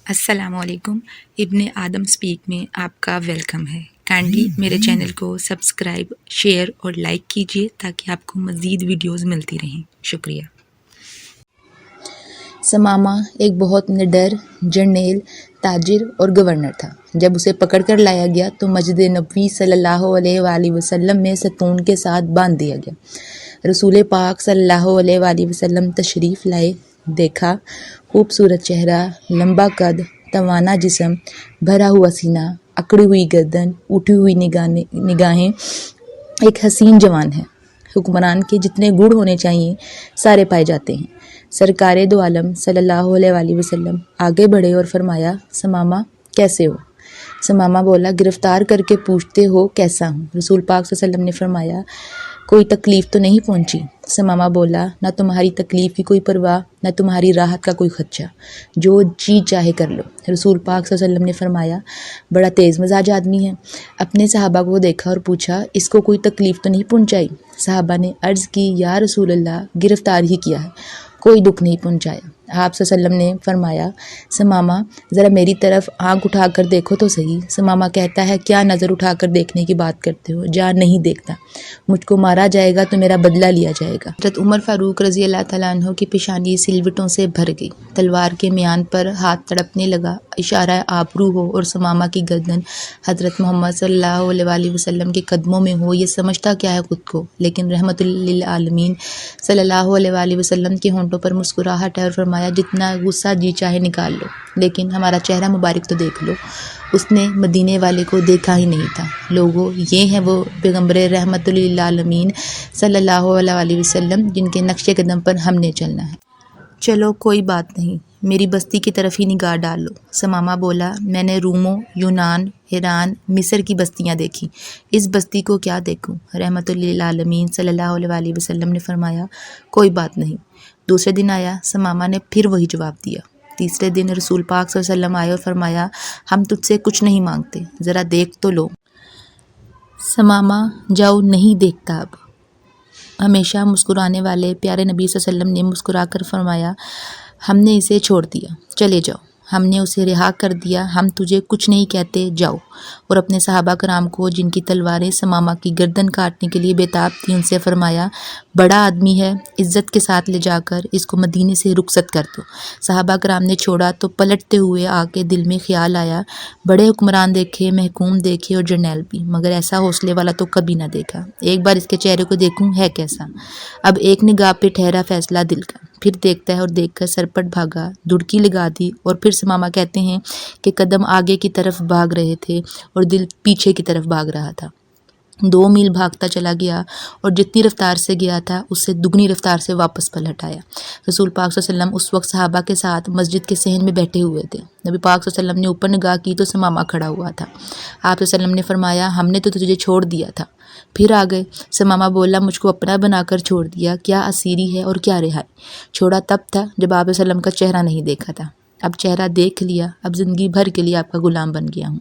السلام علیکم، ابن آدم اسپیک میں آپ کا ویلکم ہے۔ کائنڈلی میرے چینل کو سبسکرائب، شیئر اور لائک کیجیے تاکہ آپ کو مزید ویڈیوز ملتی رہیں۔ شکریہ۔ ثمامہ ایک بہت نڈر جرنیل، تاجر اور گورنر تھا۔ جب اسے پکڑ کر لایا گیا تو مسجد نبوی صلی اللہ علیہ وآلہ وسلم میں ستون کے ساتھ باندھ دیا گیا۔ رسول پاک صلی اللہ علیہ وآلہ وسلم تشریف لائے، دیکھا خوبصورت چہرہ، لمبا قد، توانا جسم، بھرا ہوا سینہ، اکڑی ہوئی گردن، اٹھی ہوئی نگاہیں، ایک حسین جوان ہے۔ حکمران کے جتنے گڑ ہونے چاہیے سارے پائے جاتے ہیں۔ سرکار دو عالم صلی اللہ علیہ وآلہ وسلم آگے بڑھے اور فرمایا، ثمامہ کیسے ہو؟ ثمامہ بولا، گرفتار کر کے پوچھتے ہو کیسا ہوں؟ رسول پاک صلی اللہ علیہ وسلم نے فرمایا، کوئی تکلیف تو نہیں پہنچی؟ ثمامہ بولا، نہ تمہاری تکلیف کی کوئی پرواہ، نہ تمہاری راحت کا کوئی خدشہ، جو جی چاہے کر لو۔ رسول پاک صلی اللہ علیہ وسلم نے فرمایا، بڑا تیز مزاج آدمی ہے۔ اپنے صحابہ کو دیکھا اور پوچھا، اس کو کوئی تکلیف تو نہیں پہنچائی؟ صحابہ نے عرض کی، یا رسول اللہ، گرفتار ہی کیا ہے، کوئی دکھ نہیں پہنچایا۔ آپ صلی اللہ علیہ وسلم نے فرمایا، ثمامہ ذرا میری طرف آنکھ اٹھا کر دیکھو تو صحیح۔ ثمامہ کہتا ہے، کیا نظر اٹھا کر دیکھنے کی بات کرتے ہو؟ جا نہیں دیکھتا، مجھ کو مارا جائے گا تو میرا بدلہ لیا جائے گا۔ حضرت عمر فاروق رضی اللہ تعالیٰ عنہ کی پیشانی سلوٹوں سے بھر گئی، تلوار کے میان پر ہاتھ تڑپنے لگا، اشارہ آبرو ہو اور ثمامہ کی گردن حضرت محمد صلی اللہ علیہ وآلہ وسلم کے قدموں میں ہو، یہ سمجھتا کیا ہے خود کو؟ لیکن رحمت للعالمین صلی اللہ علیہ وآلہ وسلم کے ہونٹوں پر مسکراہٹ ہے اور فرمایا، جتنا غصہ جی چاہے نکال لو، لیکن ہمارا چہرہ مبارک تو دیکھ لو۔ اس نے مدینے والے کو دیکھا ہی نہیں تھا۔ لوگوں، یہ ہیں وہ پیغمبر رحمت للعالمین صلی اللہ علیہ وآلہ وسلم جن کے نقش قدم پر ہم نے چلنا ہے۔ چلو کوئی بات نہیں، میری بستی کی طرف ہی نگاہ ڈال لو۔ ثمامہ بولا، میں نے روموں، یونان، ایران، مصر کی بستیاں دیکھی، اس بستی کو کیا دیکھوں؟ رحمت للعالمین صلی اللہ علیہ وآلہ وسلم نے فرمایا، کوئی بات نہیں۔ دوسرے دن آیا، ثمامہ نے پھر وہی جواب دیا۔ تیسرے دن رسول پاک صلی اللہ علیہ وسلم آئے اور فرمایا، ہم تجھ سے کچھ نہیں مانگتے، ذرا دیکھ تو لو۔ ثمامہ، جاؤ، نہیں دیکھتا اب۔ ہمیشہ مسکرانے والے پیارے نبی صلی اللہ علیہ وسلم نے مسکرا کر فرمایا، ہم نے اسے چھوڑ دیا، چلے جاؤ، ہم نے اسے رہا کر دیا، ہم تجھے کچھ نہیں کہتے، جاؤ۔ اور اپنے صحابہ کرام کو جن کی تلواریں ثمامہ کی گردن کاٹنے کے لیے بےتاب تھیں، ان سے فرمایا، بڑا آدمی ہے، عزت کے ساتھ لے جا کر اس کو مدینے سے رخصت کر دو۔ صحابہ کرام نے چھوڑا تو پلٹتے ہوئے آ کے دل میں خیال آیا، بڑے حکمران دیکھے، محکوم دیکھے اور جرنیل بھی، مگر ایسا حوصلے والا تو کبھی نہ دیکھا۔ ایک بار اس کے چہرے کو دیکھوں ہے کیسا۔ اب ایک نگاہ پہ ٹھہرا فیصلہ دل کا، پھر دیکھتا ہے اور دیکھ کر سرپٹ بھاگا، دڑکی لگا دی، اور پھر ثمامہ کہتے ہیں کہ قدم آگے کی طرف بھاگ رہے تھے اور دل پیچھے کی طرف بھاگ رہا تھا۔ 2 میل بھاگتا چلا گیا اور جتنی رفتار سے گیا تھا اس سے دگنی رفتار سے واپس پلٹ آیا۔ رسول پاک صلی اللہ علیہ وسلم اس وقت صحابہ کے ساتھ مسجد کے صحن میں بیٹھے ہوئے تھے۔ نبی پاک صلی اللہ علیہ وسلم نے اوپر نگاہ کی تو ثمامہ کھڑا ہوا تھا۔ آپ صلی اللہ علیہ وسلم نے فرمایا، ہم نے تو تجھے چھوڑ دیا تھا، پھر آ گئے۔ ثمامہ بولا، مجھ کو اپنا بنا کر چھوڑ دیا، کیا اسیری ہے اور کیا رہائی؟ چھوڑا تب تھا جب آپ صلی اللہ علیہ وسلم کا چہرہ نہیں دیکھا تھا، اب چہرہ دیکھ لیا، اب زندگی بھر کے لیے آپ کا غلام بن گیا ہوں۔